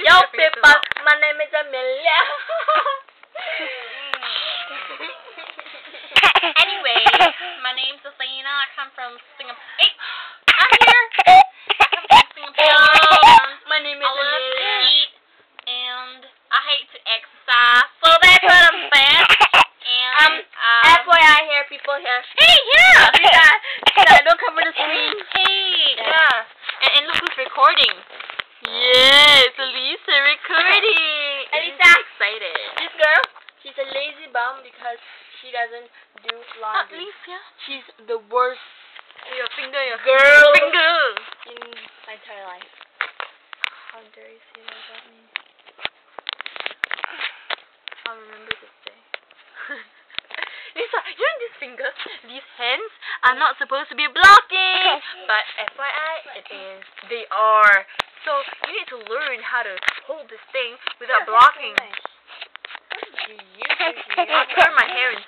Yo people, my name is Amelia. Anyway, my name's Athena. I come from Singapore. Hey, I'm here. I come from Singapore. My name is I love to Amelia. eat, and I hate to exercise. So that's what I'm saying. And FYI here, people here. hey, yeah. Don't cover the screen. Hey, yeah. And look who's recording. Yes, Elisa recording. Elisa. I'm excited. This girl, she's a lazy bum because she doesn't do laundry. Alicia. She's the worst Your finger, your girl finger. in my entire life. How dare you say that about me? I'll remember this day. Lisa, you know these fingers, these hands are not supposed to be blocking, but FYI, it is. They are. So you need to learn how to hold this thing without blocking. What did you use? I curl my hair in